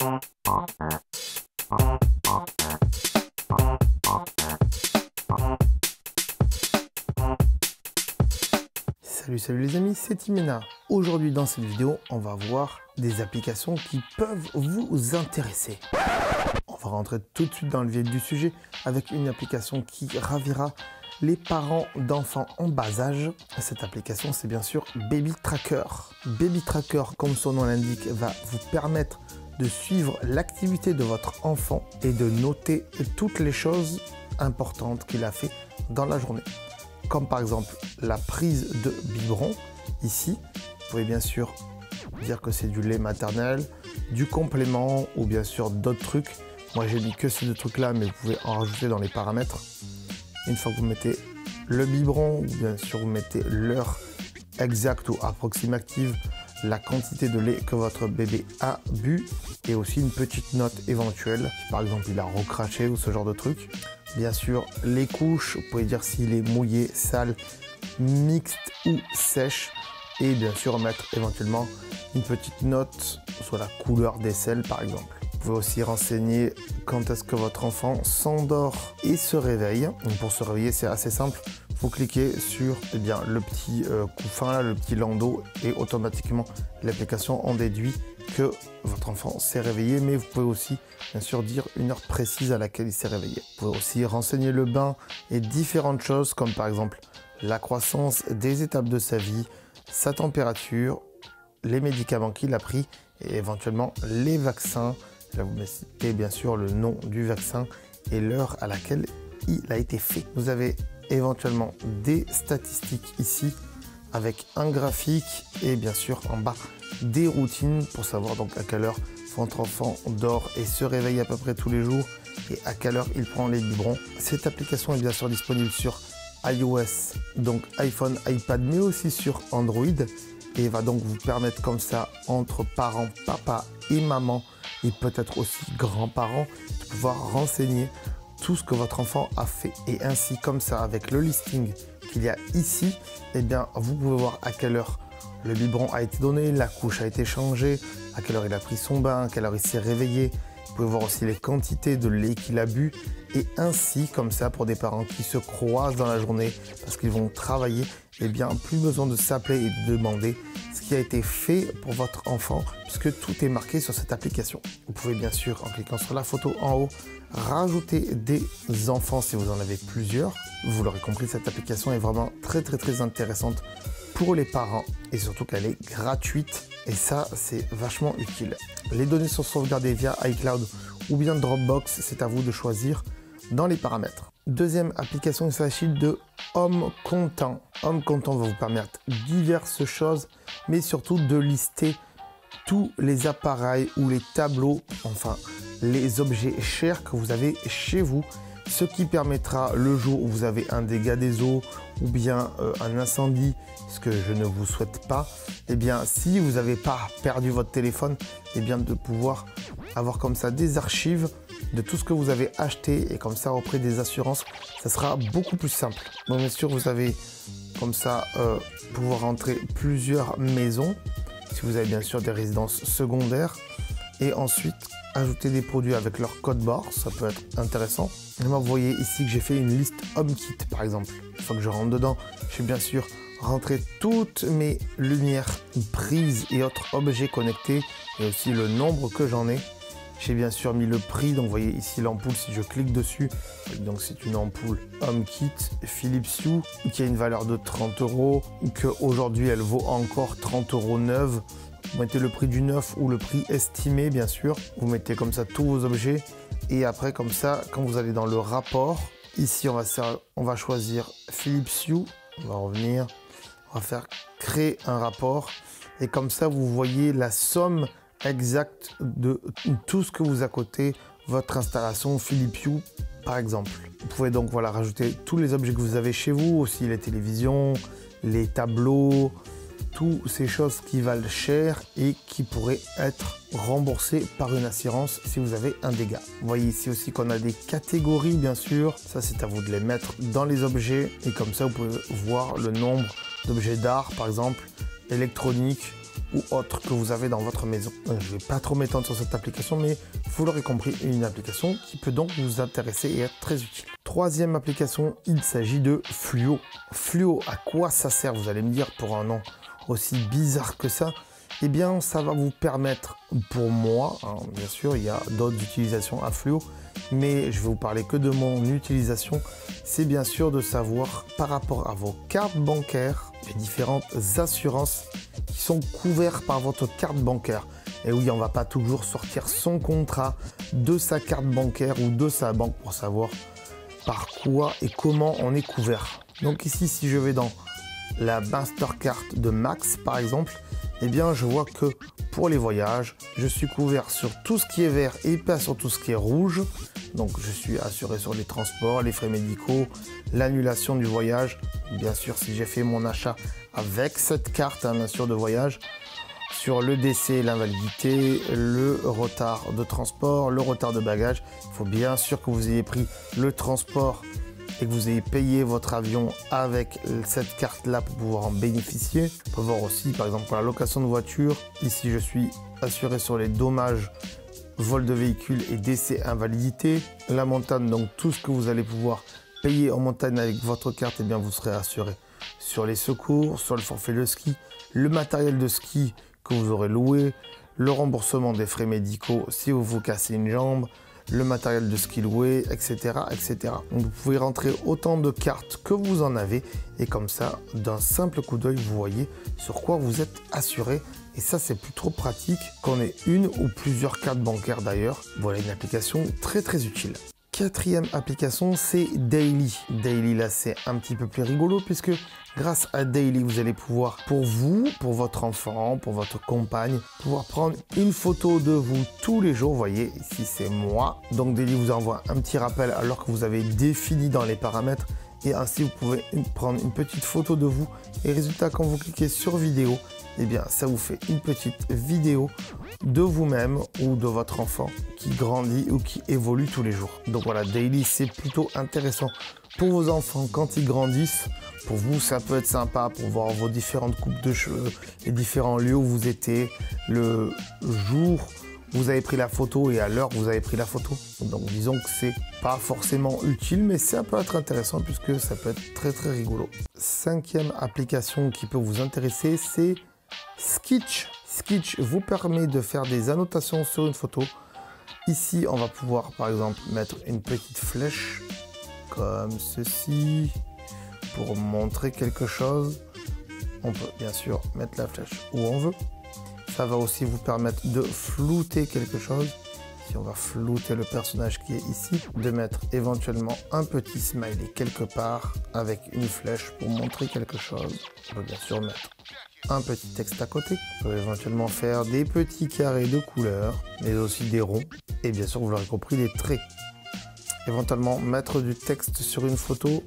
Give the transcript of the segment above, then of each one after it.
Salut les amis, c'est Timena. Aujourd'hui dans cette vidéo, on va voir des applications qui peuvent vous intéresser. On va rentrer tout de suite dans le vif du sujet avec une application qui ravira les parents d'enfants en bas âge. Cette application, c'est bien sûr Baby Tracker. Baby Tracker, comme son nom l'indique, va vous permettre de suivre l'activité de votre enfant et de noter toutes les choses importantes qu'il a fait dans la journée. Comme par exemple la prise de biberon. Ici, vous pouvez bien sûr dire que c'est du lait maternel, du complément ou bien sûr d'autres trucs. Moi, j'ai mis que ces deux trucs-là, mais vous pouvez en rajouter dans les paramètres. Une fois que vous mettez le biberon, ou bien sûr vous mettez l'heure exacte ou approximative, la quantité de lait que votre bébé a bu et aussi une petite note éventuelle. Si par exemple il a recraché ou ce genre de truc. Bien sûr, les couches, vous pouvez dire s'il est mouillé, sale, mixte ou sèche. Et bien sûr, mettre éventuellement une petite note sur la couleur des selles, par exemple. Vous pouvez aussi renseigner quand est-ce que votre enfant s'endort et se réveille. Donc pour se réveiller, c'est assez simple. Vous cliquez sur le petit couffin, là, le petit landau, et automatiquement, l'application en déduit que votre enfant s'est réveillé, mais vous pouvez aussi bien sûr dire une heure précise à laquelle il s'est réveillé. Vous pouvez aussi renseigner le bain et différentes choses comme par exemple la croissance, des étapes de sa vie, sa température, les médicaments qu'il a pris et éventuellement les vaccins. Là, vous mettez bien sûr le nom du vaccin et l'heure à laquelle il a été fait. Vous avez éventuellement des statistiques ici avec un graphique et bien sûr en bas des routines pour savoir donc à quelle heure votre enfant dort et se réveille à peu près tous les jours et à quelle heure il prend les biberons. Cette application est bien sûr disponible sur iOS, donc iPhone, iPad, mais aussi sur Android et va donc vous permettre comme ça entre parents, papa et maman et peut-être aussi grands-parents de pouvoir renseigner tout ce que votre enfant a fait. Et ainsi, comme ça, avec le listing qu'il y a ici, eh bien, vous pouvez voir à quelle heure le biberon a été donné, la couche a été changée, à quelle heure il a pris son bain, à quelle heure il s'est réveillé. Vous pouvez voir aussi les quantités de lait qu'il a bu. Et ainsi, comme ça, pour des parents qui se croisent dans la journée parce qu'ils vont travailler, eh bien, plus besoin de s'appeler et de demander ce qui a été fait pour votre enfant puisque tout est marqué sur cette application. Vous pouvez bien sûr, en cliquant sur la photo en haut, rajouter des enfants si vous en avez plusieurs. Vous l'aurez compris, cette application est vraiment très intéressante pour les parents et surtout qu'elle est gratuite et ça c'est vachement utile. Les données sont sauvegardées via iCloud ou bien Dropbox, c'est à vous de choisir dans les paramètres. Deuxième application, il s'agit de Home Content. Home Content va vous permettre diverses choses mais surtout de lister tous les appareils ou les tableaux, enfin les objets chers que vous avez chez vous, ce qui permettra le jour où vous avez un dégât des eaux ou bien un incendie, ce que je ne vous souhaite pas, et bien si vous n'avez pas perdu votre téléphone, et bien de pouvoir avoir comme ça des archives de tout ce que vous avez acheté et comme ça auprès des assurances, ça sera beaucoup plus simple. Donc bien sûr vous avez comme ça pouvoir rentrer plusieurs maisons, si vous avez bien sûr des résidences secondaires et ensuite ajouter des produits avec leur code barre, ça peut être intéressant. Et moi, vous voyez ici que j'ai fait une liste HomeKit par exemple. Une fois que je rentre dedans, je vais bien sûr rentrer toutes mes lumières, prises et autres objets connectés et aussi le nombre que j'en ai. J'ai bien sûr mis le prix, donc vous voyez ici l'ampoule, si je clique dessus, donc c'est une ampoule HomeKit Philips Hue qui a une valeur de 30 €, qu'aujourd'hui elle vaut encore 30 € neuve. Vous mettez le prix du neuf ou le prix estimé bien sûr, vous mettez comme ça tous vos objets et après comme ça quand vous allez dans le rapport, ici on va choisir Philips Hue, on va revenir, on va faire créer un rapport et comme ça vous voyez la somme exacte de tout ce que vous a coûté votre installation Philips Hue par exemple. Vous pouvez donc voilà rajouter tous les objets que vous avez chez vous, aussi les télévisions, les tableaux, toutes ces choses qui valent cher et qui pourraient être remboursées par une assurance si vous avez un dégât. Vous voyez ici aussi qu'on a des catégories bien sûr, ça c'est à vous de les mettre dans les objets et comme ça vous pouvez voir le nombre d'objets d'art par exemple, électronique ou autres que vous avez dans votre maison. Je ne vais pas trop m'étendre sur cette application, mais vous l'aurez compris, une application qui peut donc vous intéresser et être très utile. Troisième application, il s'agit de Fluo. Fluo, à quoi ça sert? Vous allez me dire, pour un nom aussi bizarre que ça, eh bien ça va vous permettre, pour moi, hein, bien sûr il y a d'autres utilisations à Fluo, mais je vais vous parler que de mon utilisation, c'est bien sûr de savoir par rapport à vos cartes bancaires, les différentes assurances qui sont couvertes par votre carte bancaire. Et oui, on ne va pas toujours sortir son contrat de sa carte bancaire ou de sa banque pour savoir par quoi et comment on est couvert. Donc ici, si je vais dans la Mastercard de Max par exemple, eh bien je vois que pour les voyages, je suis couvert sur tout ce qui est vert et pas sur tout ce qui est rouge. Donc je suis assuré sur les transports, les frais médicaux, l'annulation du voyage. Bien sûr, si j'ai fait mon achat avec cette carte, hein, bien sûr, de voyage, sur le décès, l'invalidité, le retard de transport, le retard de bagages. Il faut bien sûr que vous ayez pris le transport et que vous ayez payé votre avion avec cette carte-là pour pouvoir en bénéficier. On peut voir aussi, par exemple, pour la location de voiture. Ici, je suis assuré sur les dommages, vol de véhicule et décès, invalidité. La montagne, donc tout ce que vous allez pouvoir payer en montagne avec votre carte, eh bien, vous serez assuré sur les secours, sur le forfait de ski, le matériel de ski que vous aurez loué, le remboursement des frais médicaux si vous vous cassez une jambe, le matériel de ski loué, etc., etc. Donc vous pouvez rentrer autant de cartes que vous en avez et comme ça, d'un simple coup d'œil, vous voyez sur quoi vous êtes assuré. Et ça, c'est plus trop pratique qu'on ait une ou plusieurs cartes bancaires d'ailleurs. Voilà une application très très utile. Quatrième application, c'est Daily. Daily, là, c'est un petit peu plus rigolo puisque grâce à Daily, vous allez pouvoir, pour vous, pour votre enfant, pour votre compagne, pouvoir prendre une photo de vous tous les jours. Vous voyez, ici, c'est moi. Donc, Daily vous envoie un petit rappel alors que vous avez défini dans les paramètres. Et ainsi, vous pouvez prendre une petite photo de vous. Et résultat, quand vous cliquez sur vidéo, eh bien, ça vous fait une petite vidéo de vous-même ou de votre enfant qui grandit ou qui évolue tous les jours. Donc voilà, Daily, c'est plutôt intéressant pour vos enfants quand ils grandissent. Pour vous, ça peut être sympa pour voir vos différentes coupes de cheveux, les différents lieux où vous étiez, le jour où vous avez pris la photo et à l'heure où vous avez pris la photo. Donc disons que c'est pas forcément utile, mais ça peut être intéressant puisque ça peut être très très rigolo. Cinquième application qui peut vous intéresser, c'est Sketch. Sketch vous permet de faire des annotations sur une photo. Ici, on va pouvoir par exemple mettre une petite flèche comme ceci pour montrer quelque chose. On peut bien sûr mettre la flèche où on veut. Ça va aussi vous permettre de flouter quelque chose. Si on va flouter le personnage qui est ici, de mettre éventuellement un petit smiley quelque part avec une flèche pour montrer quelque chose. On peut bien sûr mettre un petit texte à côté. On peut éventuellement faire des petits carrés de couleurs, mais aussi des ronds. Et bien sûr, vous l'aurez compris, des traits. Éventuellement, mettre du texte sur une photo.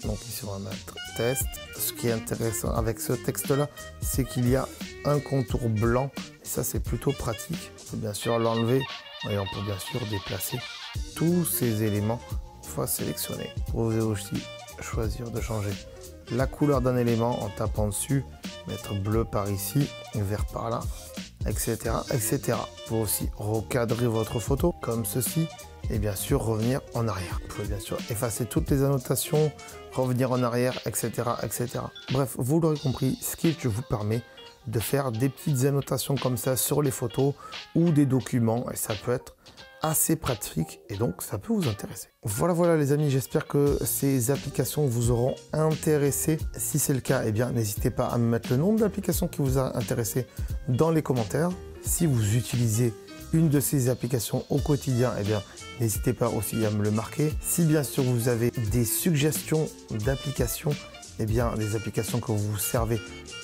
Donc ici, on va mettre test. Ce qui est intéressant avec ce texte-là, c'est qu'il y a un contour blanc. Et ça, c'est plutôt pratique. On peut bien sûr l'enlever. Et on peut bien sûr déplacer tous ces éléments une fois sélectionnés. Vous pouvez aussi choisir de changer la couleur d'un élément en tapant dessus, mettre bleu par ici, vert par là, etc., etc. Vous pouvez aussi recadrer votre photo comme ceci et bien sûr revenir en arrière. Vous pouvez bien sûr effacer toutes les annotations, revenir en arrière, etc., etc. Bref, vous l'aurez compris, Sketch vous permet de faire des petites annotations comme ça sur les photos ou des documents et ça peut être assez pratique et donc ça peut vous intéresser. Voilà les amis, j'espère que ces applications vous auront intéressé. Si c'est le cas, eh bien n'hésitez pas à me mettre le nombre d'applications qui vous a intéressé dans les commentaires. Si vous utilisez une de ces applications au quotidien, eh bien n'hésitez pas aussi à me le marquer. Si bien sûr vous avez des suggestions d'applications, eh bien des applications que vous servez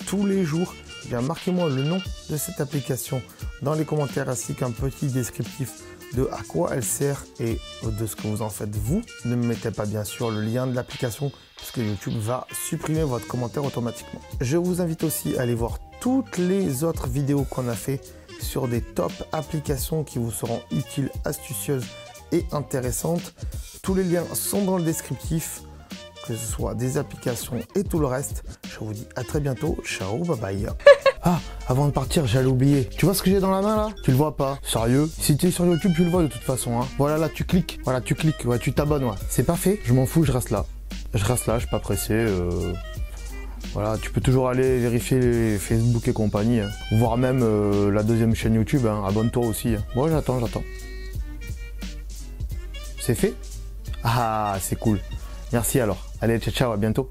tous les jours, eh bien marquez-moi le nom de cette application dans les commentaires ainsi qu'un petit descriptif de à quoi elle sert et de ce que vous en faites vous. Ne me mettez pas bien sûr le lien de l'application puisque YouTube va supprimer votre commentaire automatiquement. Je vous invite aussi à aller voir toutes les autres vidéos qu'on a fait sur des top applications qui vous seront utiles, astucieuses et intéressantes. Tous les liens sont dans le descriptif, que ce soit des applications et tout le reste. Je vous dis à très bientôt. Ciao, bye bye. Ah, avant de partir, j'allais oublier. Tu vois ce que j'ai dans la main là? Tu le vois pas? Sérieux? Si tu es sur YouTube, tu le vois de toute façon. Hein. Voilà, là, tu cliques. Voilà, tu cliques. Ouais, tu t'abonnes. Ouais. C'est pas fait. Je m'en fous, je reste là. Je reste là, je suis pas pressé. Voilà, tu peux toujours aller vérifier les Facebook et compagnie. Hein. Voire même la deuxième chaîne YouTube. Hein. Abonne-toi aussi. Hein. Bon, j'attends. C'est fait? Ah, c'est cool. Merci alors. Allez, ciao, ciao, à bientôt.